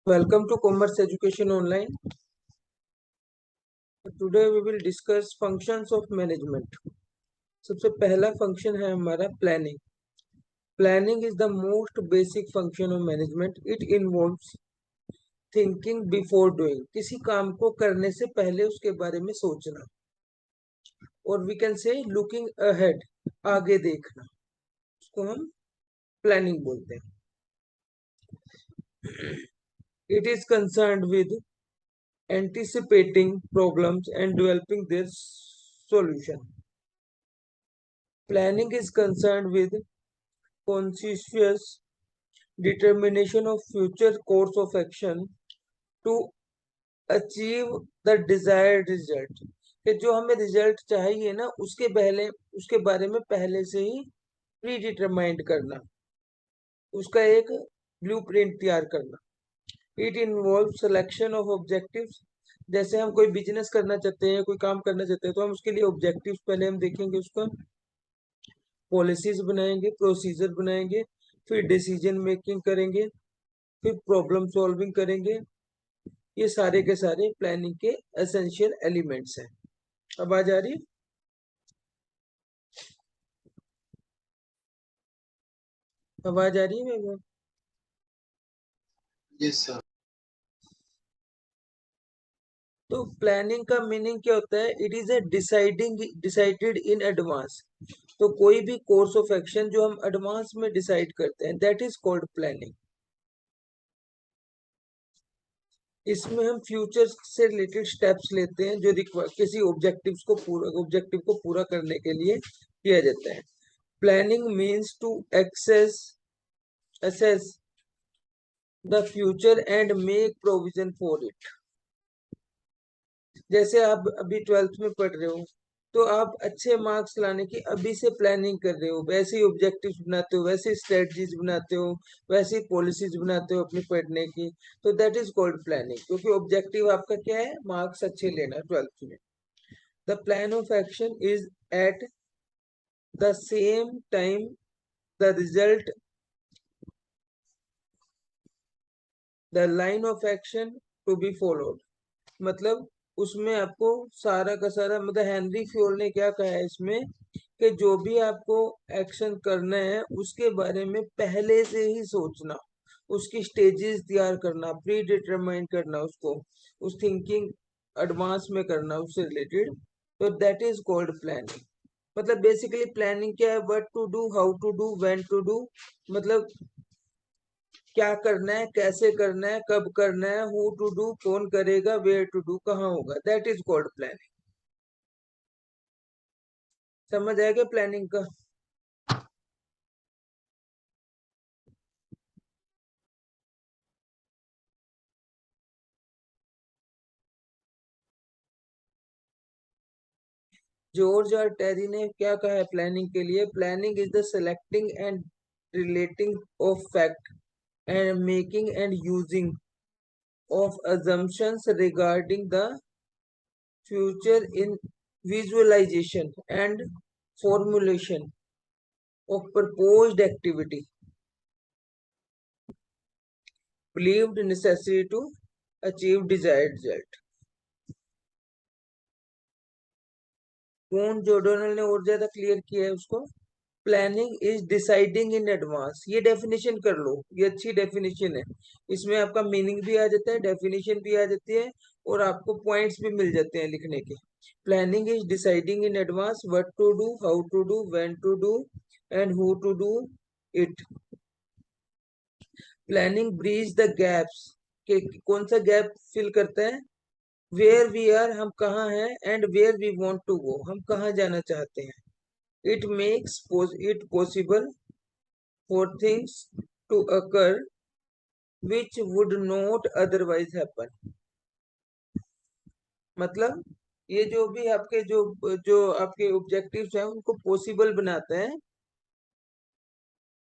Welcome to Commerce Education Online. Today we will discuss functions of management. सबसे पहला function है हमारा planning. Planning is the most basic function of management. It involves thinking before doing. किसी काम को करने से पहले उसके बारे में सोचना. और we can say looking ahead, आगे देखना. उसको हम प्लानिंग बोलते हैं. It is concerned with anticipating problems and developing their solution. Planning is concerned with conscientious determination of future course of action to achieve the desired result. कि जो हमें result चाहिए ना उसके बारे में पहले से ही प्री डिटरमाइंड करना, उसका एक ब्लूप्रिंट तैयार करना. It involve selection of objectives. जैसे हम कोई बिजनेस करना चाहते हैं, कोई काम करना चाहते हैं, तो हम उसके लिए ऑब्जेक्टिव्स पहले हम देखेंगे, उसका पॉलिसीज बनाएंगे, प्रोसीजर बनाएंगे, फिर डिसीजन मेकिंग करेंगे, फिर प्रॉब्लम सॉल्विंग करेंगे. ये सारे के सारे प्लानिंग के एसेंशियल एलिमेंट्स हैं. अब आ जा रही है आवाज आ रही है मेरे? Yes sir. तो प्लानिंग का मीनिंग क्या होता है? It is a decided in advance. तो कोई भी कोर्स ऑफ एक्शन जो हम एडवांस में डिसाइड करते हैं, दैट इज कॉल्ड प्लानिंग. इसमें हम फ्यूचर से रिलेटेड स्टेप्स लेते हैं जो किसी ऑब्जेक्टिव को पूरा करने के लिए किया जाता है. Planning means to assess the future and make provision for it. जैसे आप अभी 12th में पढ़ रहे हो, तो आप अच्छे मार्क्स लाने की अभी से प्लानिंग कर रहे हो, वैसे ही ऑब्जेक्टिव्स बनाते हो, वैसे स्ट्रेटजीज बनाते हो, वैसे ही पॉलिसीज बनाते हो अपनी पढ़ने की. तो दैट इज कॉल्ड प्लानिंग, क्योंकि ऑब्जेक्टिव आपका क्या है? मार्क्स अच्छे लेना 12th में. The plan of action is at the same time the result, the line of action to be followed. मतलब उसमें आपको सारा का सारा, मतलब हेनरी फ्योल ने क्या कहा है इसमें, कि जो भी आपको एक्शन करना है उसके बारे में पहले से ही सोचना, उसकी स्टेजेस तैयार करना, प्री डिटरमाइन करना, उसको उस थिंकिंग एडवांस में करना उससे रिलेटेड. तो दैट इज कॉल्ड प्लानिंग. मतलब बेसिकली प्लानिंग क्या है? What to do, how to do, when to do. मतलब क्या करना है, कैसे करना है, कब करना है, हु टू डू, कौन करेगा, वेयर टू डू, कहाँ होगा. That is called planning. समझ आएगा प्लानिंग का? जॉर्ज और टेरी ने क्या कहा है प्लानिंग के लिए? Planning is the selecting and relating of fact and making and using of assumptions regarding the future in visualization and formulation of proposed activity believed necessary to achieve desired result. कौन जोडोनल ने और ज्यादा clear किया है उसको? Planning is deciding in advance. ये definition कर लो, ये अच्छी डेफिनेशन है. इसमें आपका मीनिंग भी आ जाता है, डेफिनेशन भी आ जाती है, और आपको पॉइंट्स भी मिल जाते हैं लिखने के. Planning is deciding in advance what to do, how to do, when to do and who to do it. Planning bridge the gaps. के कौन सा गैप फिल करता है? वेयर वी आर, हम कहाँ हैं, and where we want to go, हम कहाँ जाना चाहते हैं. It makes it possible for things to occur which would not otherwise happen. मतलब ये जो भी आपके जो जो आपके ऑब्जेक्टिव्स हैं उनको पॉसिबल बनाते हैं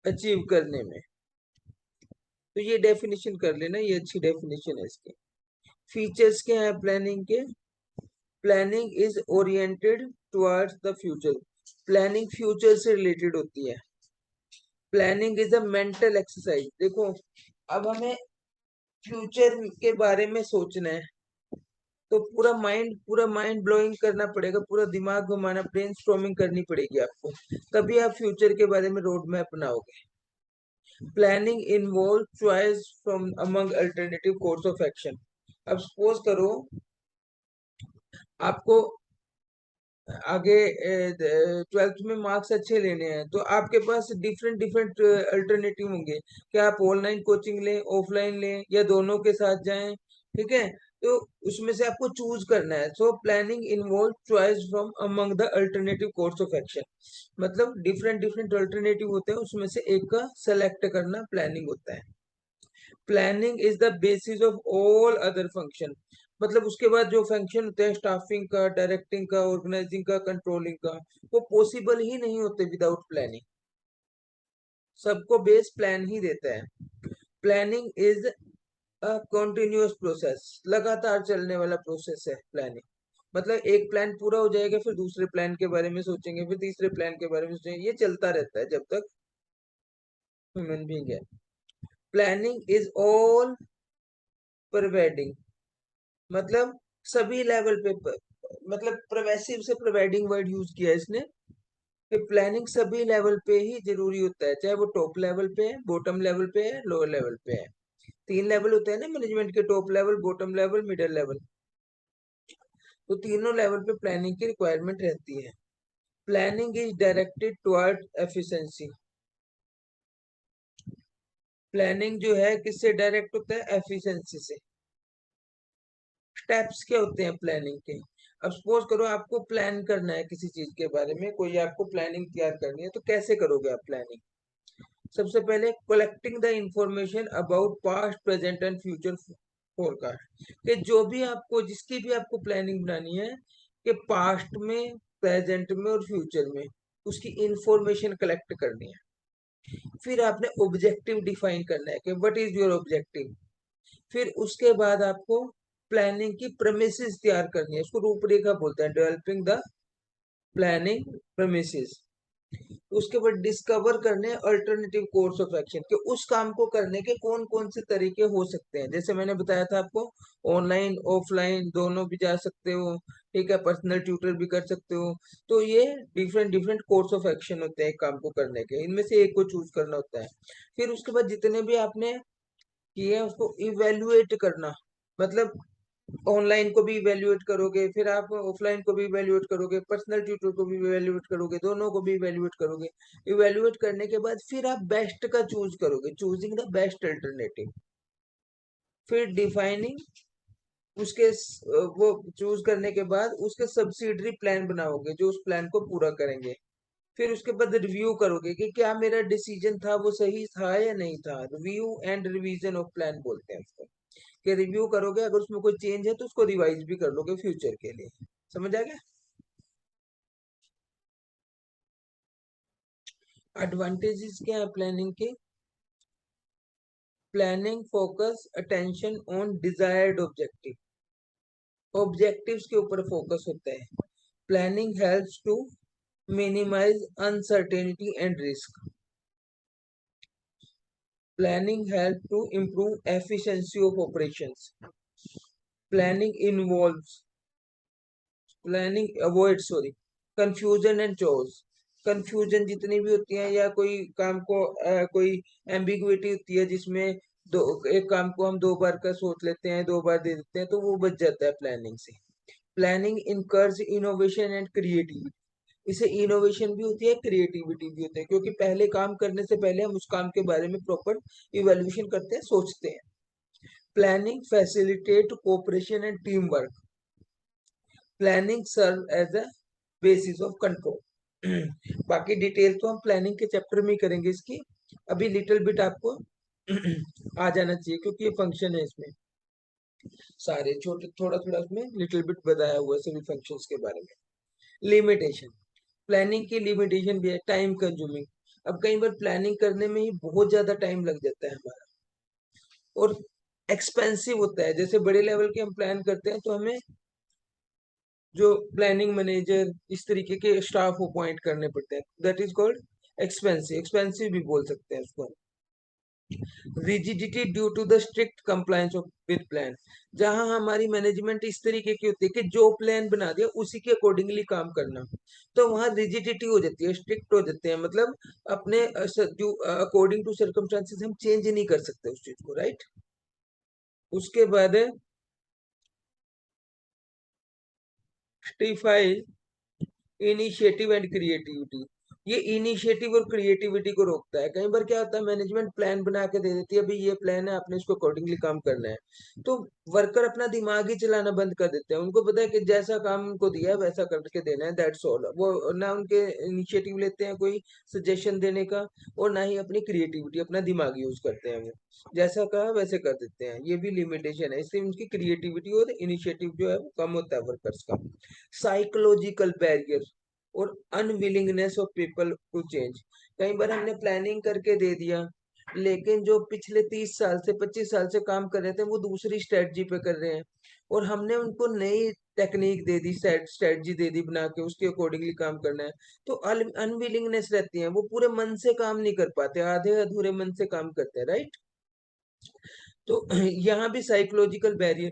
अचीव करने में. तो ये डेफिनेशन कर लेना, ये अच्छी डेफिनेशन है इसके. फीचर्स क्या है प्लानिंग के? Planning is oriented towards the future. Planning future से रिलेटेड होती है. Planning is a mental exercise. देखो अब हमें फ्यूचर के बारे में सोचना है तो पूरा माइंड ब्लोइंग करना पड़ेगा, पूरा दिमाग घुमाना, ब्रेनस्टॉर्मिंग करनी पड़ेगी आपको, तभी आप फ्यूचर के बारे में रोड मैप बनाओगे। Planning involve choice from among alternative course of action. अब सपोज करो आपको आगे 12th में मार्क्स अच्छे लेने हैं, तो आपके पास डिफरेंट डिफरेंट अल्टरनेटिव होंगे कि आप ऑनलाइन कोचिंग लें, ऑफलाइन लें, या दोनों के साथ जाएं। ठीक है, तो उसमें से आपको चूज करना है। So planning involve choice from among the alternative course of action, मतलब डिफरेंट डिफरेंट अल्टरनेटिव होते हैं, उसमें से एक का सेलेक्ट करना प्लानिंग होता है। Planning is the basis of all other function, मतलब उसके बाद जो फंक्शन होते हैं स्टाफिंग का, डायरेक्टिंग का, ऑर्गेनाइजिंग का, कंट्रोलिंग का, वो पॉसिबल ही नहीं होते विदाउट प्लानिंग। सबको बेस प्लान ही देता है। Planning is a continuous process, लगातार चलने वाला प्रोसेस है प्लानिंग। मतलब एक प्लान पूरा हो जाएगा, फिर दूसरे प्लान के बारे में सोचेंगे, फिर तीसरे प्लान के बारे में सोचेंगे, ये चलता रहता है जब तक ह्यूमन बीइंग है। प्लानिंग इज ऑल परवेडिंग, मतलब सभी लेवल पे मतलब प्रोवेसिव से प्रोवाइडिंग वर्ड यूज किया है इसने, कि प्लानिंग सभी लेवल पे ही जरूरी होता है, चाहे वो टॉप लेवल पे है, बॉटम लेवल पे है, लोअर लेवल पे है। 3 लेवल होते हैं ना मैनेजमेंट के, top level, bottom level, middle level. तो तीनों लेवल पे प्लानिंग की रिक्वायरमेंट रहती है। Planning is directed toward efficiency. Planning जो है किससे डायरेक्ट होता है? एफिशिएंसी से। स्टेप्स क्या होते हैं प्लानिंग के? अब सपोज करो आपको प्लान करना है किसी चीज के बारे में, कोई आपको प्लानिंग तैयार करनी है, तो कैसे करोगे आप प्लानिंग? सबसे पहले collecting the information about past, present and future forecast, कि जो भी आपको, जिसकी भी आपको प्लानिंग बनानी है, कि पास्ट में, प्रेजेंट में और फ्यूचर में उसकी इंफॉर्मेशन कलेक्ट करनी है। फिर आपने ऑब्जेक्टिव डिफाइन करना है कि व्हाट इज योर ऑब्जेक्टिव। फिर उसके बाद आपको प्लानिंग की प्रेमिसेस तैयार करनी है, उसको रूपरेखा बोलते हैं, डेवलपिंग द प्लानिंग प्रेमिसेस। उसके बाद डिस्कवर करने अल्टरनेटिव कोर्स ऑफ एक्शन, कि उस काम को करने के कौन कौन से तरीके हो सकते हैं। जैसे मैंने बताया था आपको, ऑनलाइन ऑफलाइन दोनों भी जा सकते हो, ठीक है, पर्सनल ट्यूटर भी कर सकते हो। तो ये different different course of action होते हैं एक काम को करने के, इनमें से एक को चूज करना होता है। फिर उसके बाद जितने भी आपने किए हैं उसको इवेल्युएट करना, मतलब ऑनलाइन को भी इवेल्युएट करोगे, फिर आप ऑफलाइन को भी इवेल्युएट करोगे, पर्सनल ट्यूटर को भी इवेल्युएट करोगे, दोनों को भी इवेल्युएट करोगे। इवेल्युएट करने के बाद फिर आप बेस्ट का चूज करोगे, चूजिंग द बेस्ट अल्टरनेटिव। फिर डिफाइनिंग, वो चूज करने के बाद उसके सब्सिडरी प्लान बनाओगे जो उस प्लान को पूरा करेंगे। फिर उसके बाद रिव्यू करोगे कि क्या मेरा डिसीजन था वो सही था या नहीं था। Review and revision of plan बोलते हैं उसको, कि रिव्यू करोगे, अगर उसमें कोई चेंज है तो उसको रिवाइज भी कर लोगे फ्यूचर के लिए। समझ आ गया? एडवांटेजेस क्या है प्लानिंग के? Planning focus attention on desired objective, objectives के ऊपर फोकस होता है। Planning helps to minimise uncertainty and risk. Planning help to improve efficiency of operations. Planning involves, planning avoid sorry confusion and choice. Confusion जितनी भी होती है, या कोई काम को कोई एम्बिग्विटी होती है जिसमें दो, एक काम को हम 2 बार का सोच लेते हैं, 2 बार दे देते हैं, तो वो बच जाता है प्लानिंग से। Planning encourage innovation and creativity, इसे इनोवेशन भी होती है, क्रिएटिविटी भी होती है, क्योंकि पहले काम करने से पहले हम उस काम के बारे में प्रॉपर इवेल्युएशन करते हैं, सोचते हैं। Planning facilitate cooperation and team work. Planning serve as a basis of control. बाकी डिटेल तो हम प्लानिंग के चैप्टर में ही करेंगे इसकी, अभी लिटिल बिट आपको आ जाना चाहिए, क्योंकि ये फंक्शन है इसमें सारे छोटे, थोड़ा थोड़ा उसमें लिटिल बिट बताया हुआ है सभी फंक्शंस के बारे में। लिमिटेशन, प्लानिंग की लिमिटेशन भी है, टाइम कंज्यूमिंग। अब कई बार प्लानिंग करने में ही बहुत ज्यादा टाइम लग जाता है हमारा, और एक्सपेंसिव होता है। जैसे बड़े लेवल के हम प्लान करते हैं तो हमें जो प्लानिंग मैनेजर, इस तरीके के स्टाफ अपॉइंट करने पड़ते हैं, that is called expensive, expensive भी बोल सकते हैं उसको। Rigidity due to the strict compliance of with plan, जहां हमारी मैनेजमेंट इस तरीके की होती है कि जो प्लान बना दिया उसी के अकॉर्डिंगली काम करना, तो वहां रिजिडिटी हो जाती है, स्ट्रिक्ट हो जाते हैं, मतलब अपने जो अकॉर्डिंग टू सर्कमस्टांसेस हम चेंज नहीं कर सकते उस चीज को, राइट। उसके बाद है स्टीफाई इनिशिएटिव एंड क्रिएटिविटी। ये इनिशिएटिव और क्रिएटिविटी को रोकता है। कई बार क्या होता है, मैनेजमेंट प्लान बना के दे देती है, अभी ये प्लान है, आपने इसको अकॉर्डिंगली काम करना है, तो वर्कर अपना दिमाग ही चलाना बंद कर देते हैं। उनको पता है कि जैसा काम उनको दिया है वैसा करके देना है, दैट्स ऑल। वो ना उनके इनिशिएटिव लेते हैं कोई सजेशन देने का, और ना ही अपनी क्रिएटिविटी, अपना दिमाग यूज करते हैं। वो जैसा कहा वैसे कर देते हैं, ये भी लिमिटेशन है, इससे उनकी क्रिएटिविटी और इनिशिएटिव जो है वो कम होता है वर्कर्स का। साइकोलॉजिकल बैरियर और unwillingness of people to change. कई बार हमने प्लानिंग करके दे दिया, लेकिन जो पिछले 30 साल से 25 साल से काम कर रहे थे वो दूसरी स्ट्रेटजी पे कर रहे हैं, और हमने उनको नई technique they the, strategy they दी बना के, उसके अकॉर्डिंगली काम करना है, तो अनविलिंगनेस रहती है, वो पूरे मन से काम नहीं कर पाते, आधे अधूरे मन से काम करते हैं, राइट। तो यहाँ भी साइकोलॉजिकल बैरियर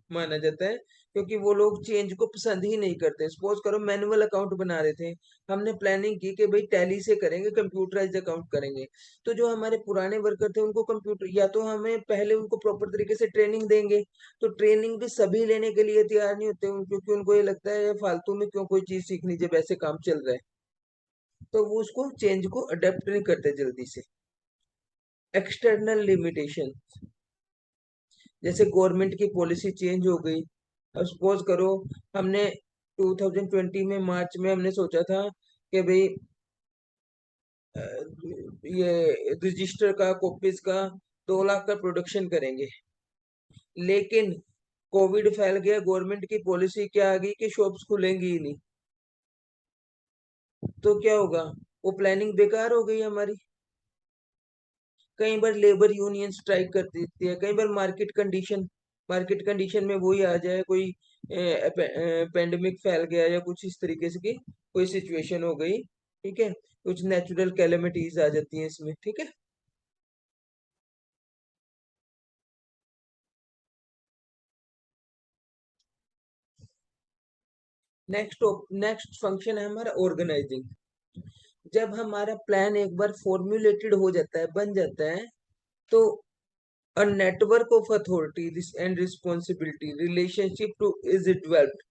माना जाता है, क्योंकि वो लोग चेंज को पसंद ही नहीं करते। सपोज करो मैनुअल अकाउंट बना रहे थे, हमने प्लानिंग की कि भाई टैली से करेंगे, कंप्यूटराइज्ड अकाउंट करेंगे, तो जो हमारे पुराने वर्कर थे उनको कंप्यूटर, या तो हमें पहले उनको प्रॉपर तरीके से ट्रेनिंग देंगे, तो ट्रेनिंग भी सभी लेने के लिए तैयार नहीं होते, क्योंकि उनको ये लगता है फालतू में क्यों कोई चीज सीखनी जब ऐसे काम चल रहा है, तो वो उसको चेंज को अडेप्ट नहीं करते जल्दी से। एक्सटर्नल लिमिटेशन, जैसे गवर्नमेंट की पॉलिसी चेंज हो गई। अब सपोज करो हमने 2020 में मार्च में हमने सोचा था कि भाई अ, ये रजिस्टर का, कॉपीज का 2 लाख का प्रोडक्शन करेंगे, लेकिन कोविड फैल गया, गवर्नमेंट की पॉलिसी क्या आ गई कि शॉप्स खुलेंगी ही नहीं, तो क्या होगा, वो प्लानिंग बेकार हो गई हमारी। कई बार लेबर यूनियन स्ट्राइक कर देती है, कई बार मार्केट कंडीशन में वही आ जाए, कोई पेंडेमिक फैल गया या कुछ इस तरीके से की कोई सिचुएशन हो गई, ठीक है, कुछ नेचुरल कैलेमिटीज आ जाती हैं इसमें, ठीक है। नेक्स्ट फंक्शन है हमारा ऑर्गेनाइजिंग। जब हमारा प्लान एक बार फॉर्मुलेटेड हो जाता है, बन जाता है, तो a network of authority and responsibility relationship to is developed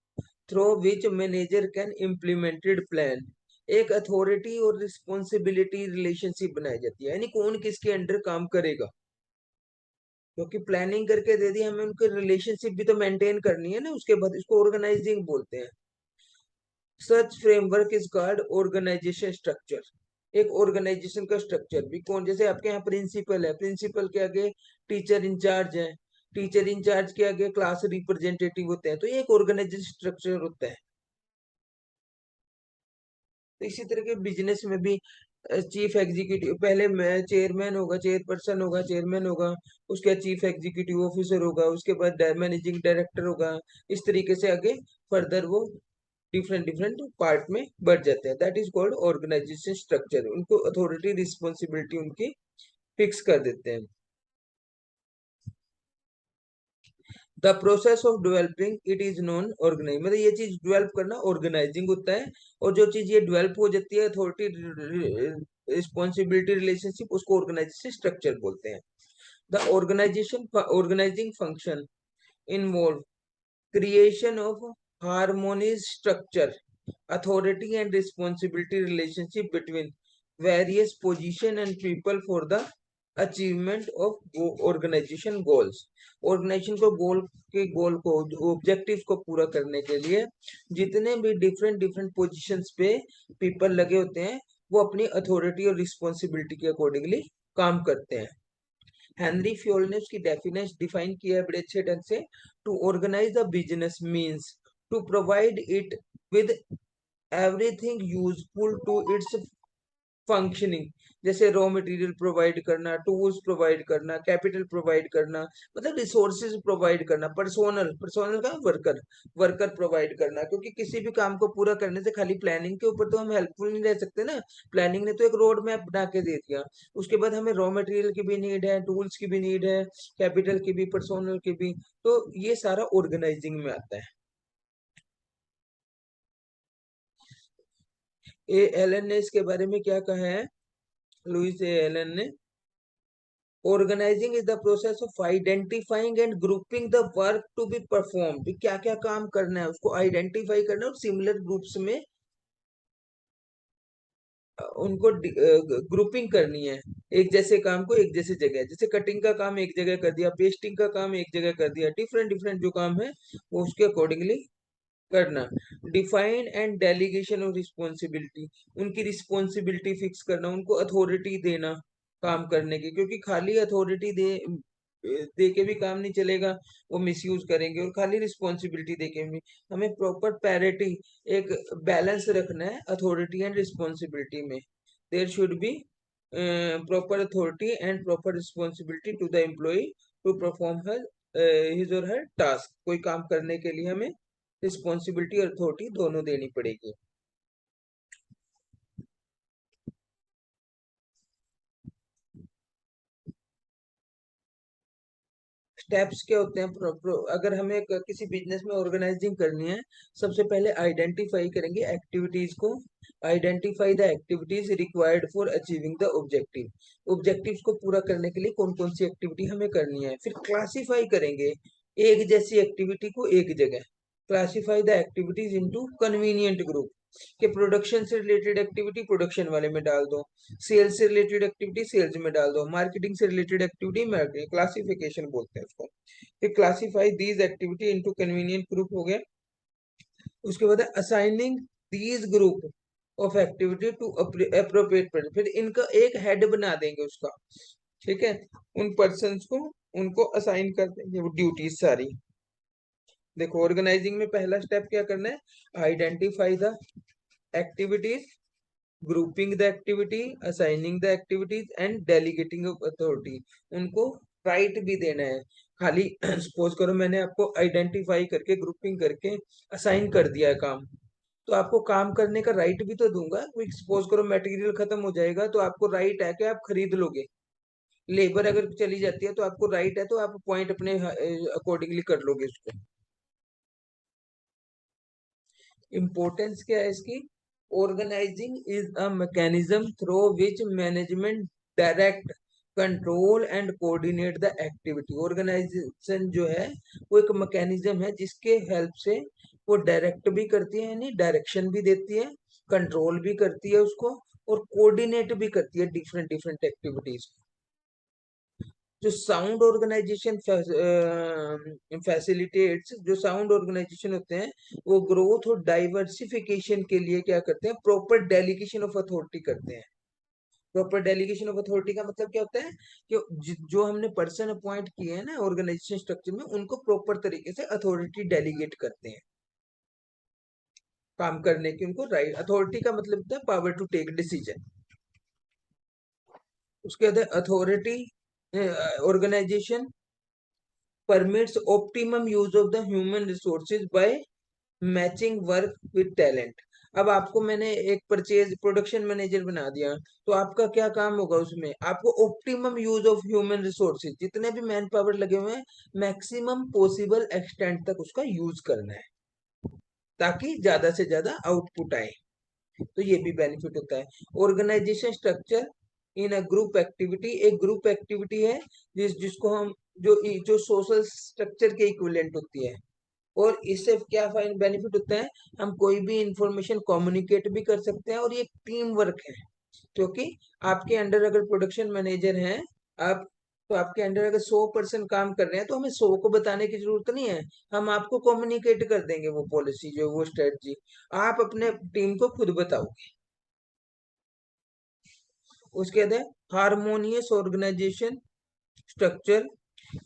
through which manager can implemented plan। एक अथॉरिटी और रिस्पॉन्सिबिलिटी रिलेशनशिप बनाई जाती है, यानी कौन किसके अंडर काम करेगा, क्योंकि प्लानिंग करके दे दी, हमें उनके रिलेशनशिप भी तो मेंटेन करनी है ना, उसके बाद इसको ऑर्गेनाइजिंग बोलते हैं। Such framework is called organisation structure. एक ऑर्गेनाइजेशन का स्ट्रक्चर भी कौन, जैसे आपके यहाँ प्रिंसिपल है, प्रिंसिपल के आगे टीचर इंचार्ज है, टीचर इंचार्ज के आगे क्लास रिप्रेजेंटेटिव होते हैं, तो ये एक ऑर्गेनाइजेशन स्ट्रक्चर होता है। तो इसी तरह के बिजनेस में भी चीफ एग्जीक्यूटिव, पहले चेयरमैन होगा, चेयरपर्सन होगा, चेयरमैन होगा, उसके बाद चीफ एग्जीक्यूटिव ऑफिसर होगा, उसके बाद मैनेजिंग डायरेक्टर होगा, इस तरीके से आगे फर्दर वो डिफरेंट डिफरेंट पार्ट में बढ़ जाते हैं। That is called organisation structure. उनको अथॉरिटी रिस्पॉन्सिबिलिटी उनकी फिक्स कर देते हैं। The process of developing it is non organise, मतलब ये चीज डेवलप करना ऑर्गेनाइजिंग होता है, और जो चीज ये डेवलप हो जाती है अथॉरिटी रिस्पॉन्सिबिलिटी रिलेशनशिप, उसको ऑर्गेनाइजेशन स्ट्रक्चर बोलते हैं। The organisation organising function involve creation of harmonious structure, authority and responsibility relationship between various position and people for the achievement of organization goals। Organisation को goal को, objective को पूरा करने के लिए जितने भी डिफरेंट डिफरेंट पोजीशंस पे पीपल लगे होते हैं, वो अपनी अथॉरिटी और रिस्पॉन्सिबिलिटी के अकॉर्डिंगली काम करते हैं। हेनरी फ्योल ने उसकी डेफिनेशन डिफाइन किया है बड़े अच्छे ढंग से। To organise the business means to provide it with everything useful to its functioning, जैसे रॉ मटेरियल प्रोवाइड करना, टूल्स प्रोवाइड करना, कैपिटल प्रोवाइड करना, मतलब रिसोर्सेज प्रोवाइड करना, पर्सोनल, पर्सोनल का वर्कर, वर्कर प्रोवाइड करना, क्योंकि किसी भी काम को पूरा करने से खाली प्लानिंग के ऊपर तो हम हेल्पफुल नहीं रह सकते ना। प्लानिंग ने तो एक रोड मैप बना के दे दिया, उसके बाद हमें रॉ मटेरियल की भी नीड है, टूल्स की भी नीड है, कैपिटल की भी, पर्सोनल की भी, तो ये सारा ऑर्गेनाइजिंग में आता है। ए एलन ने इसके बारे में क्या कहा है, लुइस ए एलन ने, organising is the process of identifying and grouping the work to be perform, क्या क्या काम करना है उसको आइडेंटिफाई करना और सिमिलर ग्रुप्स में उनको ग्रुपिंग करनी है, एक जैसे काम को एक जैसे जगह, जैसे कटिंग का काम एक जगह कर दिया, पेस्टिंग का काम एक जगह कर दिया, डिफरेंट डिफरेंट जो काम है वो उसके अकॉर्डिंगली करना। Define and delegation of responsibility, उनकी रिस्पॉन्सिबिलिटी फिक्स करना, उनको अथॉरिटी देना काम करने की, क्योंकि खाली अथॉरिटी दे के भी काम नहीं चलेगा, वो मिसयूज करेंगे, और खाली रिस्पॉन्सिबिलिटी दे के भी, हमें प्रॉपर पैरिटी, एक बैलेंस रखना है अथॉरिटी एंड रिस्पॉन्सिबिलिटी में। There should be proper authority and proper responsibility to the employ to perform her his or her task, कोई काम करने के लिए हमें रिस्पॉन्सिबिलिटी और अथॉरिटी दोनों देनी पड़ेगी। स्टेप्स क्या होते हैं, अगर हमें किसी बिजनेस में ऑर्गेनाइजिंग करनी है, सबसे पहले आइडेंटिफाई करेंगे एक्टिविटीज को, identify the activities required for achieving the objective, objectives को पूरा करने के लिए कौन कौन सी एक्टिविटी हमें करनी है, फिर क्लासिफाई करेंगे एक जैसी एक्टिविटी को एक जगह, classify the activities into convenient group, कि प्रोडक्शन से रिलेटेड एक्टिविटी प्रोडक्शन वाले में डाल दो, सेल्स से रिलेटेड एक्टिविटी सेल्स में डाल दो, मार्केटिंग से रिलेटेड एक्टिविटी मार्केटिंग, क्लासिफिकेशन बोलते हैं उसको। फिर classify these activity into convenient group हो गया। उसके बाद assigning these group of activity to appropriate person, फिर इनका एक हेड बना देंगे उसका, ठीक है, उन पर्सन को उनको असाइन कर देंगे वो ड्यूटीज सारी। देखो ऑर्गेनाइजिंग में पहला स्टेप क्या करना है, identify the activities, grouping the activity, assigning the activities and delegating of authority, उनको राइट भी देना है। खाली सपोज करो मैंने आपको आइडेंटिफाई करके ग्रुपिंग करके असाइन कर दिया है काम, तो आपको काम करने का राइट भी तो दूंगा, क्योंकि सपोज करो मटेरियल खत्म हो जाएगा तो आपको राइट है कि आप खरीद लोगे, लेबर अगर चली जाती है तो आपको राइट है तो आप पॉइंट अपने अकॉर्डिंगली कर लोगे उसको। इम्पोर्टेंस क्या है इसकी, organising is a mechanism through which management direct control and coordinate the activity, organisation जो है वो एक मैकेनिज्म है जिसके हेल्प से वो डायरेक्ट भी करती है, यानी डायरेक्शन भी देती है, कंट्रोल भी करती है उसको, और कोऑर्डिनेट भी करती है डिफरेंट डिफरेंट एक्टिविटीज। जो साउंड ऑर्गेनाइजेशन फैसिलिटेट्स, जो साउंड ऑर्गेनाइजेशन होते हैं वो ग्रोथ और डाइवर्सिफिकेशन के लिए क्या करते हैं, प्रॉपर डेलीगेशन ऑफ अथॉरिटी करते हैं। प्रॉपर डेलीगेशन ऑफ अथॉरिटी का मतलब क्या होता है कि जो हमने पर्सन अपॉइंट किए हैं ना ऑर्गेनाइजेशन स्ट्रक्चर में, उनको प्रॉपर तरीके से अथॉरिटी डेलीगेट करते हैं काम करने की, उनको राइट, अथॉरिटी का मतलब होता है पावर टू टेक डिसीजन। उसके बाद authority organisation permits optimum use of the human resources by matching work with talent. अब आपको मैंने एक परचेज प्रोडक्शन मैनेजर बना दिया, तो आपका क्या काम होगा उसमें, आपको optimum use of human resources, जितने भी मैन पावर लगे हुए हैं मैक्सिमम पॉसिबल एक्सटेंट तक उसका यूज करना है, ताकि ज्यादा से ज्यादा आउटपुट आए, तो ये भी बेनिफिट होता है। Organisation structure in a group activity, एक ग्रुप एक्टिविटी है जिसको हम जो सोशल स्ट्रक्चर के इक्विवेलेंट होती है, और इससे क्या फाइन बेनिफिट होता है, हम कोई भी इंफॉर्मेशन कम्युनिकेट भी कर सकते हैं, और ये टीम वर्क है, क्योंकि आपके अंडर अगर प्रोडक्शन मैनेजर हैं आप, तो आपके अंडर अगर 100% काम कर रहे हैं तो हमें 100 को बताने की जरूरत नहीं है, हम आपको कम्युनिकेट कर देंगे वो पॉलिसी जो वो स्ट्रेटजी, आप अपने टीम को खुद बताओगे। उसके बाद harmonious organisation structure,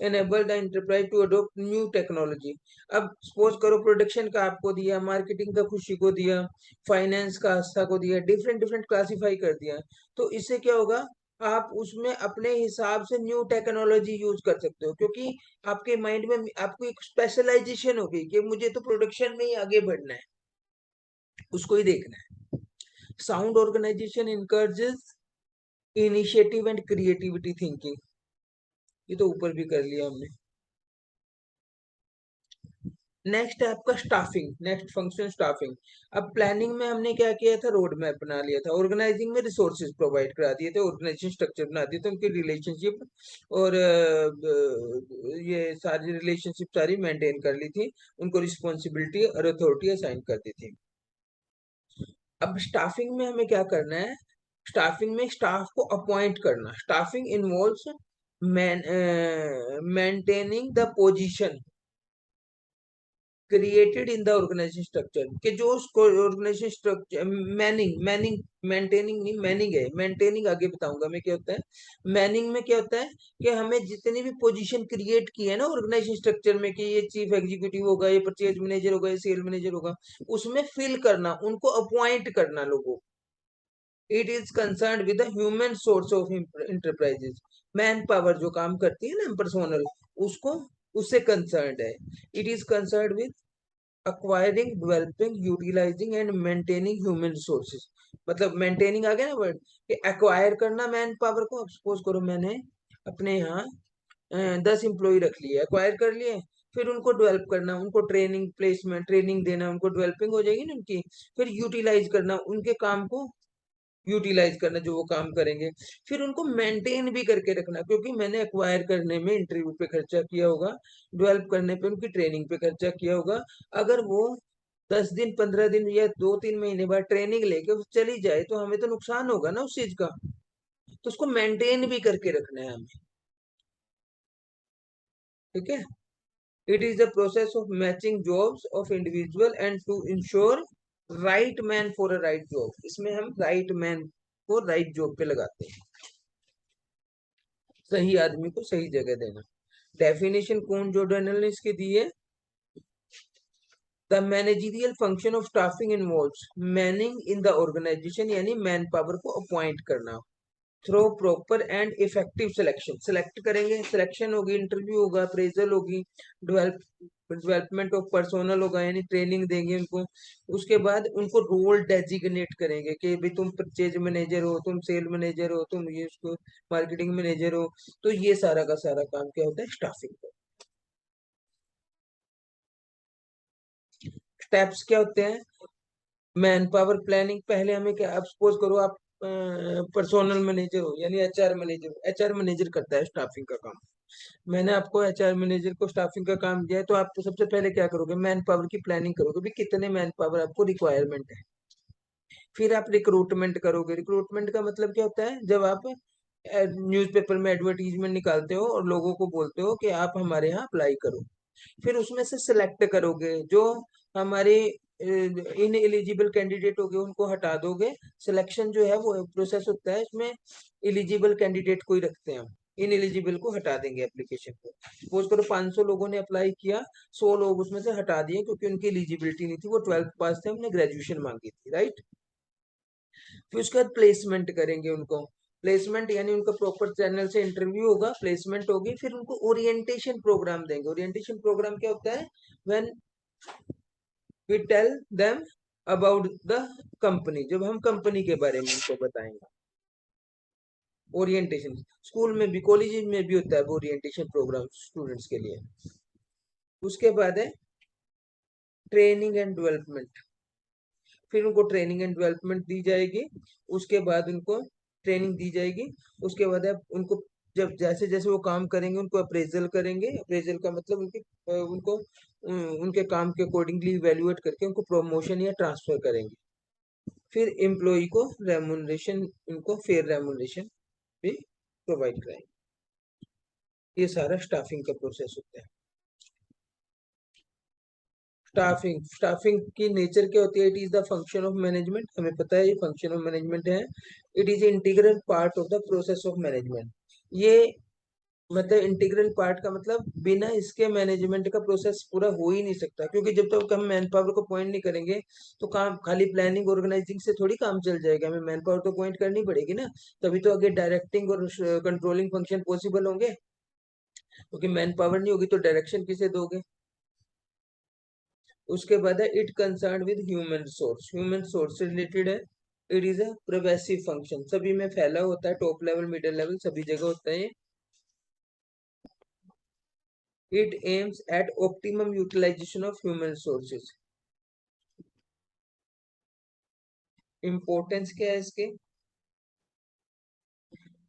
enable the enterprise to adopt new technology। अब सपोज करो प्रोडक्शन का आपको दिया, मार्केटिंग का खुशी को दिया, फाइनेंस का आस्था को दिया, डिफरेंट डिफरेंट क्लासिफाई कर दिया, तो इससे क्या होगा, आप उसमें अपने हिसाब से न्यू टेक्नोलॉजी यूज कर सकते हो, क्योंकि आपके माइंड में आपको एक स्पेशलाइजेशन होगी कि मुझे तो प्रोडक्शन में ही आगे बढ़ना है, उसको ही देखना है। Sound organisation encourages initiative and creativity thinking, ये तो ऊपर भी कर लिया हमने। नेक्स्ट है आपका स्टाफिंग, नेक्स्ट फंक्शन स्टाफिंग। अब प्लानिंग में हमने क्या किया था, रोड मैप बना लिया था, ऑर्गेनाइजिंग में रिसोर्सेज प्रोवाइड करा दिए थे, ऑर्गेनाइजेशन स्ट्रक्चर बना दिए थे, उनकी रिलेशनशिप और ये सारी रिलेशनशिप सारी मेंटेन कर ली थी, उनको रिस्पॉन्सिबिलिटी और अथॉरिटी असाइन कर दी थी। अब स्टाफिंग में हमें क्या करना है, स्टाफिंग में स्टाफ को अपॉइंट करना। Staffing involves maintaining the position created in the organisation structure, कि जो उसको organisation structure, manning manning maintaining नहीं, मैनिंग है, मेंटेनिंग आगे बताऊंगा मैं क्या होता है। मैनिंग में क्या होता है कि हमें जितनी भी पोजीशन क्रिएट की है ना ऑर्गेनाइजेशन स्ट्रक्चर में, कि ये चीफ एग्जीक्यूटिव होगा, ये परचेज मैनेजर होगा, ये सेल मैनेजर होगा, उसमें फिल करना, उनको अपॉइंट करना लोगों। It is concern with the human source of enterprises, man power जो काम करती है ना पर्सोनल, उसको, उससे कंसर्न है। It is concern with acquiring, developing, utilizing and maintaining human resources। मतलब मेंटेनिंग आ गया ना वर्ड, कि एक्वायर करना मैन पावर को। सपोज करो मैंने अपने यहाँ 10 एम्प्लॉय रख लिए, एक्वायर कर लिए, फिर उनको डेवलप करना, उनको ट्रेनिंग प्लेसमेंट ट्रेनिंग देना, उनको डेवलपिंग हो जाएगी ना उनकी, फिर यूटिलाइज करना उनके काम को, यूटिलाइज करना जो वो काम करेंगे, फिर उनको मेंटेन भी करके रखना, क्योंकि मैंने एक्वायर करने में इंटरव्यू पे खर्चा किया होगा, डेवलप करने पे उनकी ट्रेनिंग पे खर्चा किया होगा। अगर वो 10 दिन 15 दिन या 2-3 महीने बाद ट्रेनिंग लेके चली जाए तो हमें तो नुकसान होगा ना उस चीज का, तो उसको मेंटेन भी करके रखना है हमें। ठीक है। It is the process of matching jobs of individual and to ensure right man for a right job. इसमें हम राइट मैन को राइट जॉब पे लगाते हैं, सही आदमी को सही जगह देना। डेफिनेशन कौन जॉर्डनल ने इसके दी है, the managerial function of staffing involves manning in the organisation, यानी मैन पावर को अपॉइंट करना through proper and effective selection. Select करेंगे, सिलेक्शन होगी, इंटरव्यू होगा, अप्रेजल होगी, डेवलपमेंट ऑफ पर्सोनल होगा, यानी ट्रेनिंग देंगे उनको। उसके बाद उनको रोल डेजिग्नेट करेंगे कि भाई तुम परचेज मैनेजर हो, तुम सेल मैनेजर हो, तुम ये उसको मार्केटिंग मैनेजर हो। तो ये सारा का सारा काम क्या होता है, स्टाफिंग का। स्टेप्स क्या होते हैं, मैन पावर प्लानिंग, पहले हमें क्या, आप सपोज करो आप पर्सोनल मैनेजर हो, यानी एचआर मैनेजर हो, एचआर मैनेजर करता है स्टाफिंग का काम। मैंने आपको एचआर मैनेजर को स्टाफिंग का काम दिया है, तो आप तो सबसे पहले क्या करोगे, मैन पावर की प्लानिंग करोगे, भी कितने मैन पावर आपको रिक्वायरमेंट है। फिर आप रिक्रूटमेंट करोगे। रिक्रूटमेंट का मतलब क्या होता है, जब आप न्यूज़पेपर में एडवर्टीजमेंट निकालते हो और लोगों को बोलते हो कि आप हमारे यहाँ अप्लाई करो। फिर उसमें से सिलेक्ट करोगे, जो हमारे इन एलिजिबल कैंडिडेट हो गए उनको हटा दोगे। सिलेक्शन जो है वो प्रोसेस होता है, इसमें एलिजिबल कैंडिडेट को ही रखते हैं हम, इन एलिजिबल को हटा देंगे एप्लीकेशन को। सपोज करो 500 लोगों ने अप्लाई किया, 100 लोग उसमें से हटा दिए क्योंकि उनकी एलिजिबिलिटी नहीं थी, वो 12th पास थे, हमने ग्रेजुएशन मांगी थी, राइट। फिर उसके बाद प्लेसमेंट करेंगे उनको। प्लेसमेंट यानी उनका प्रॉपर चैनल से इंटरव्यू होगा, प्लेसमेंट होगी, फिर उनको ओरिएंटेशन प्रोग्राम देंगे। ओरिएंटेशन प्रोग्राम क्या होता है, when we tell them about the company, जब हम कंपनी के बारे में उनको बताएंगे। ओरिएंटेशन स्कूल में भी कॉलेज में भी होता है ओरिएंटेशन प्रोग्राम स्टूडेंट्स के लिए। उसके बाद है ट्रेनिंग एंड डेवलपमेंट, फिर उनको ट्रेनिंग एंड डेवलपमेंट दी जाएगी। उसके बाद उनको ट्रेनिंग दी जाएगी, उसके बाद आप उनको जब जैसे जैसे वो काम करेंगे उनको अप्रेजल करेंगे। अप्रेजल का मतलब उनके उनको उनके काम के अकॉर्डिंगली इवेल्युएट करके उनको प्रमोशन या ट्रांसफर करेंगे। फिर एम्प्लॉय को रेमुनरेशन, उनको फेयर रेमुनरेशन भी प्रोवाइड कराएंगे। ये सारा स्टाफिंग का प्रोसेस होता है। स्टाफिंग, स्टाफिंग की नेचर क्या होती है, it is the function of management, हमें पता है ये फंक्शन ऑफ मैनेजमेंट है। It is integral part of the process of management. ये मतलब इंटीग्रल पार्ट का मतलब बिना इसके मैनेजमेंट का प्रोसेस पूरा हो ही नहीं सकता, क्योंकि जब तक हम मैन पावर को पॉइंट नहीं करेंगे तो काम खाली प्लानिंग ऑर्गेनाइजिंग से थोड़ी काम चल जाएगा, हमें मैन पावर तो पॉइंट करनी पड़ेगी ना। तभी तो आगे डायरेक्टिंग और कंट्रोलिंग फंक्शन पॉसिबल होंगे, क्योंकि मैन पावर नहीं होगी तो डायरेक्शन किसे दोगे। उसके बाद है it concern with human source, human source से रिलेटेड है। It is a progressive function, सभी में फैला होता है, टॉप लेवल मिडिल लेवल सभी जगह होता है। It aims at optimum utilisation of human sources. Importance क्या है इसके?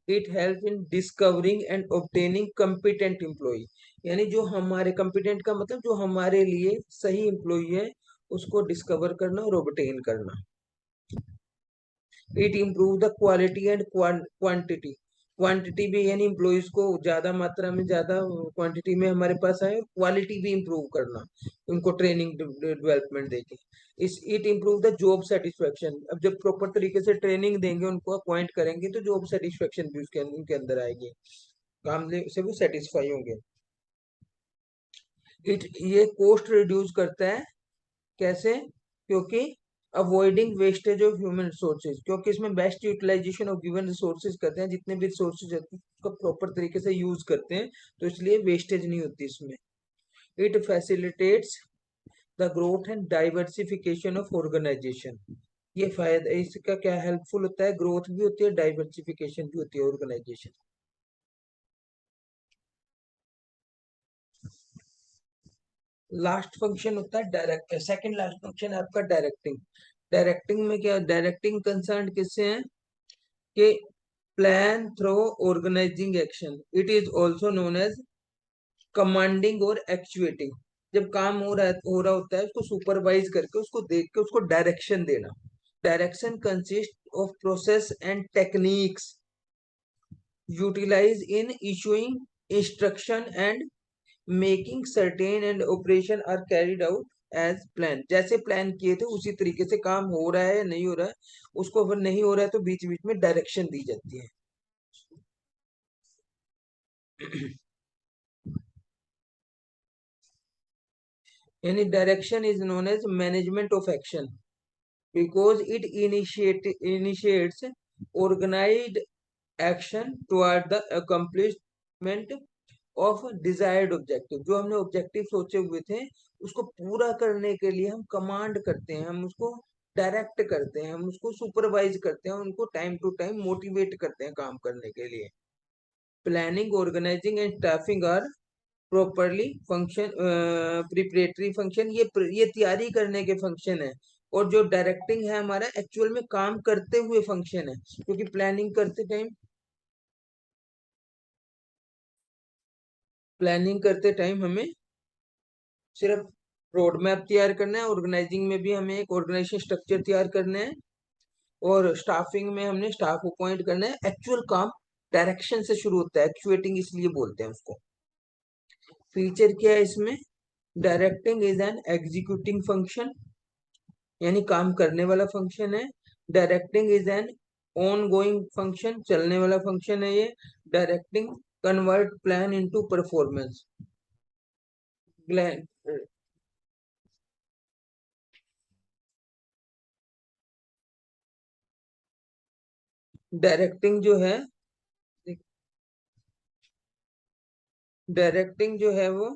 It help in discovering and obtaining competent employ, यानी जो हमारे कॉम्पिटेंट का मतलब जो हमारे लिए सही एम्प्लॉय है उसको डिस्कवर करना और ऑब्टेन करना। It improve the quality and quantity, quantity भी यानी एम्प्लॉयज को ज्यादा मात्रा में ज्यादा क्वांटिटी में हमारे पास आए, क्वालिटी भी इम्प्रूव करना, उनको ट्रेनिंग डेवलपमेंट देके। इस it improve the job satisfaction, अब जब प्रॉपर तरीके से ट्रेनिंग देंगे उनको अपॉइंट करेंगे तो जॉब सेटिस्फेक्शन भी उसके उनके अंदर आएगी, काम से वो सेटिस्फाई होंगे। इट ये कॉस्ट रिड्यूस करता है, कैसे? क्योंकि avoiding wastage of human resources, क्योंकि इसमें best utilisation of given resources करते हैं, जितने भी रिसोर्सेज होते हैं उसका प्रॉपर तरीके से यूज करते हैं, तो इसलिए वेस्टेज नहीं होती इसमें। It facilitates the growth and diversification of organisation, ये फायदा इसका क्या हेल्पफुल होता है, ग्रोथ भी होती है डाइवर्सिफिकेशन भी होती है ऑर्गेनाइजेशन। लास्ट फंक्शन होता है डायरेक्ट, सेकंड लास्ट फंक्शन है आपका डायरेक्टिंग। डायरेक्टिंग में क्या, डायरेक्टिंग कंसर्न किससे है कि plan through organising action, it is also known as commanding और एक्चुएटिंग। जब काम हो रहा होता है उसको सुपरवाइज करके उसको देख के उसको डायरेक्शन देना। Direction consist of process and techniques utilise in issuing instruction and making certain and operation are carried out as plan, जैसे प्लान किए थे उसी तरीके से काम हो रहा है या नहीं हो रहा है, उसको अगर नहीं हो रहा है तो बीच बीच में डायरेक्शन दी जाती है। यानी direction is known as management of action because it initiates organized action toward the accomplishment of desired objective, जो हमने ऑब्जेक्टिव सोचे हुए थे उसको पूरा करने के लिए हम कमांड करते हैं, हम उसको डायरेक्ट करते हैं, हम उसको सुपरवाइज करते हैं, उनको टाइम टू टाइम मोटिवेट करते हैं काम करने के लिए। Planning organising and staffing are properly function preparatory function, ये तैयारी करने के फंक्शन है। और जो डायरेक्टिंग है हमारा एक्चुअल में काम करते हुए फंक्शन है, क्योंकि प्लानिंग करते टाइम हमें सिर्फ रोड मैप तैयार करना है, ऑर्गेनाइजिंग में भी हमें एक ऑर्गेनाइजेशन स्ट्रक्चर तैयार करना है, और स्टाफिंग में हमने स्टाफ अपॉइंट करना है। एक्चुअल काम डायरेक्शन से शुरू होता है, एक्चुएटिंग इसलिए बोलते हैं उसको। फीचर क्या है इसमें? Directing is an executing function, यानी काम करने वाला फंक्शन है। Directing is an on going function, चलने वाला फंक्शन है ये। Directing convert plan into performance. Directing जो है डायरेक्टिंग जो है वो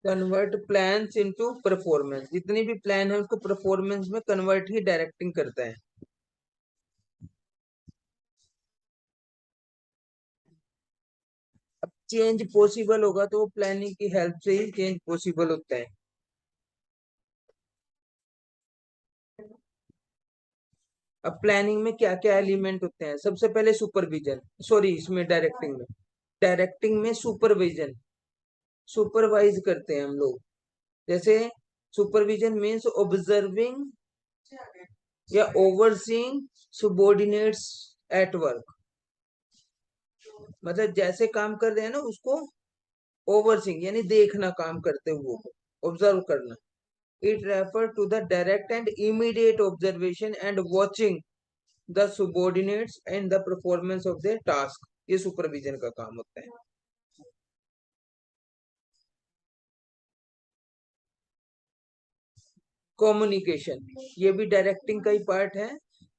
कन्वर्ट प्लान्स इनटू परफॉर्मेंस, जितनी भी प्लान है उसको परफॉर्मेंस में कन्वर्ट ही डायरेक्टिंग करता है। अब चेंज पॉसिबल होगा तो वो प्लानिंग की हेल्प से ही चेंज पॉसिबल होता है। अब प्लानिंग में क्या क्या एलिमेंट होते हैं? सबसे पहले सुपरविजन, सॉरी इसमें डायरेक्टिंग में सुपरविजन, सुपरवाइज करते हैं हम लोग। जैसे सुपरविजन मीन्स ऑब्जर्विंग या ओवरसीइंग subordinates एट वर्क, मतलब जैसे काम कर रहे हैं ना उसको ओवरसीइंग यानी देखना, काम करते हुए को ऑब्जर्व करना। It refer to the direct and immediate observation and watching the subordinates and the performance of their task, ये सुपरविजन का काम होता है। कम्युनिकेशन, ये भी डायरेक्टिंग का ही पार्ट है।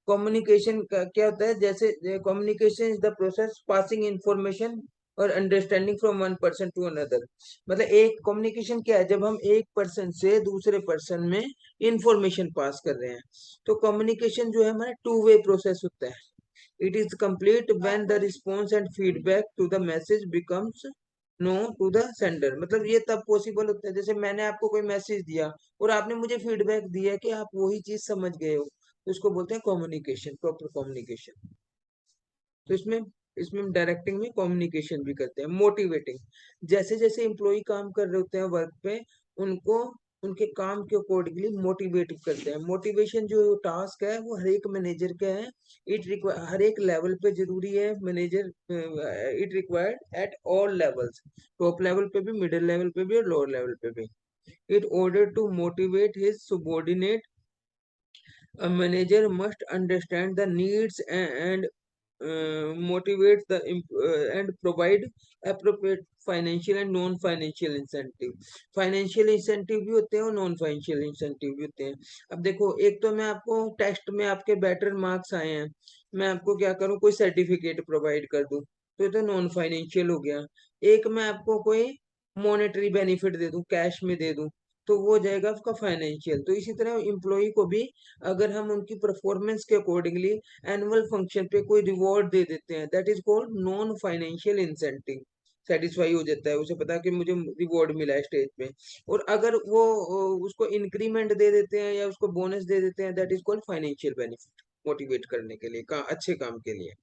कम्युनिकेशन का क्या होता है, जैसे communication is the process passing information और understanding from one person to another. मतलब एक कम्युनिकेशन क्या है, जब हम एक पर्सन से दूसरे पर्सन में इंफॉर्मेशन पास कर रहे हैं। तो कम्युनिकेशन जो है हमारा टू वे प्रोसेस होता है। It is complete when the response and feedback to the message becomes known to the sender. मतलब ये तब पॉसिबल होता है जैसे मैंने आपको कोई मैसेज दिया और आपने मुझे फीडबैक दिया कि आप वही चीज समझ गए हो, तो उसको बोलते हैं कम्युनिकेशन, प्रॉपर कम्युनिकेशन। तो इसमें इसमें हम डायरेक्टिंग में कम्युनिकेशन भी करते हैं। मोटिवेटिंग, जैसे जैसे एम्प्लॉय काम कर रहे होते हैं वर्क पे, उनको उनके काम के अकॉर्डिंगली मोटिवेट करते हैं। मोटिवेशन जो टास्क है वो हर एक मैनेजर का है। हर एक लेवल पे जरूरी है manager, it required at all levels, top level पे भी, मिडिल लेवल पे भी और लोअर लेवल पे भी। It order to motivate his subordinate, a manager must understand the needs and motivate the and provide appropriate financial and non financial incentive. Financial incentive भी होते हैं और नॉन फाइनेंशियल इंसेंटिव भी होते हैं। अब देखो, एक तो मैं आपको टेस्ट में आपके बेटर मार्क्स आए हैं, मैं आपको क्या करूं, कोई सर्टिफिकेट प्रोवाइड कर दूं, तो ये तो नॉन फाइनेंशियल हो गया। एक मैं आपको कोई मॉनेटरी बेनिफिट दे दूं, कैश में दे दूं, तो वो हो जाएगा आपका फाइनेंशियल। तो इसी तरह एम्प्लॉय को भी अगर हम उनकी परफॉर्मेंस के अकॉर्डिंगली एनुअल फंक्शन पे कोई रिवॉर्ड दे देते हैं, that is called non financial incentive. Satisfy हो जाता है, उसे पता है कि मुझे रिवॉर्ड मिला है स्टेज पे। और अगर वो उसको इंक्रीमेंट दे देते हैं या उसको बोनस दे देते हैं, that is called financial benefit, motivate करने के लिए, अच्छे काम के लिए।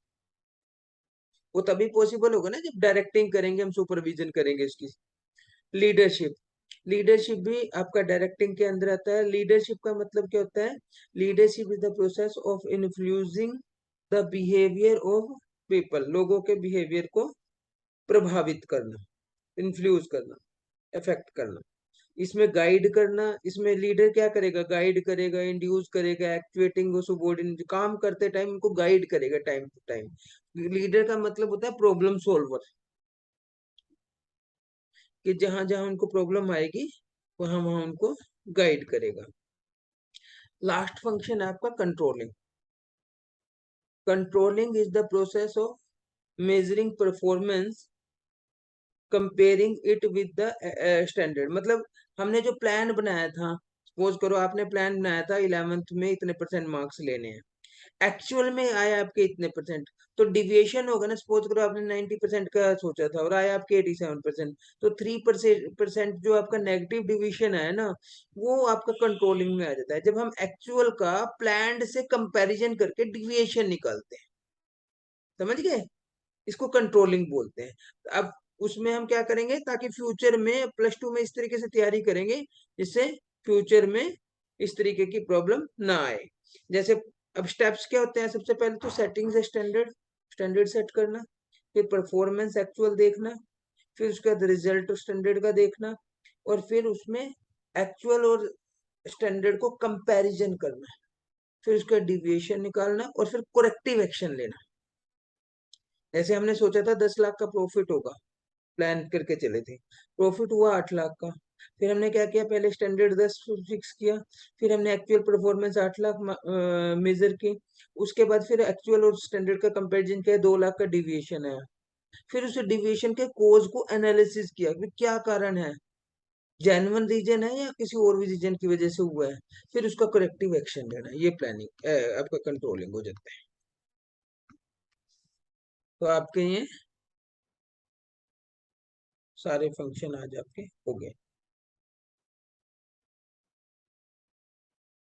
वो तभी पॉसिबल होगा ना जब डायरेक्टिंग करेंगे, हम सुपरविजन करेंगे इसकी। लीडरशिप, लीडरशिप भी आपका डायरेक्टिंग के अंदर आता है। लीडरशिप का मतलब क्या होता है, leadership is the process of influencing the behaviour of people, लोगों के बिहेवियर को प्रभावित करना, इन्फ्लुएंस करना, इफेक्ट करना। इसमें गाइड करना, इसमें लीडर क्या करेगा, गाइड करेगा, इंड्यूस करेगा, एक्चुएटिंग सबॉर्डिनेट, काम करते टाइम उनको गाइड करेगा टाइम टू टाइम। लीडर का मतलब होता है प्रॉब्लम सॉल्वर, कि जहां जहां उनको प्रॉब्लम आएगी वहां वहां उनको गाइड करेगा। लास्ट फंक्शन है आपका controlling. Controlling is the process of measuring performance, comparing it with the standard. मतलब हमने जो प्लान बनाया था, सपोज करो आपने प्लान बनाया था 11th में इतने परसेंट मार्क्स लेने हैं, एक्चुअल में आया आपके इतने परसेंट, तो डिविएशन होगा ना। सपोज करो आपने 90% का सोचा था और आया आपके 87%, तो 3% जो आपका नेगेटिव डिविएशन है ना, वो आपका कंट्रोलिंग में आ जाता है। जब हम एक्चुअल का प्लान से कंपैरिजन करके डिविएशन निकालते हैं, समझ गए, इसको कंट्रोलिंग बोलते हैं। अब उसमें हम क्या करेंगे, ताकि फ्यूचर में प्लस 2 में इस तरीके से तैयारी करेंगे जिससे फ्यूचर में इस तरीके की प्रॉब्लम ना आए। जैसे अब स्टेप्स क्या होते हैं, सबसे पहले तो सेटिंग से स्टैंडर्ड, स्टैंडर्ड सेट करना, फिर परफॉर्मेंस एक्चुअल देखना, फिर उसके बाद रिजल्ट स्टैंडर्ड का देखना, और फिर उसमें एक्चुअल और स्टैंडर्ड को कंपैरिजन करना, फिर उसका डिविएशन निकालना और फिर करेक्टिव एक्शन लेना। जैसे हमने सोचा था 10 लाख का प्रॉफिट होगा, प्लान करके चले थे, प्रॉफिट हुआ 8 लाख का। फिर हमने क्या किया, पहले स्टैंडर्ड 10 फिक्स किया, फिर हमने एक्चुअल परफॉर्मेंस 8 लाख मेजर की, उसके बाद फिर एक्चुअल और स्टैंडर्ड का कंपैरिजन किया, 2 लाख का डिविएशन आया। फिर उस डिविएशन के कोज को एनालिसिस किया कि क्या कारण है, जेन्युइन रीजन है या किसी और भी रीजन की वजह से हुआ है, फिर उसका करेक्टिव एक्शन लेना। ये प्लानिंग आपका कंट्रोलिंग हो जाता है। तो आपके ये सारे फंक्शन आज आपके हो गए।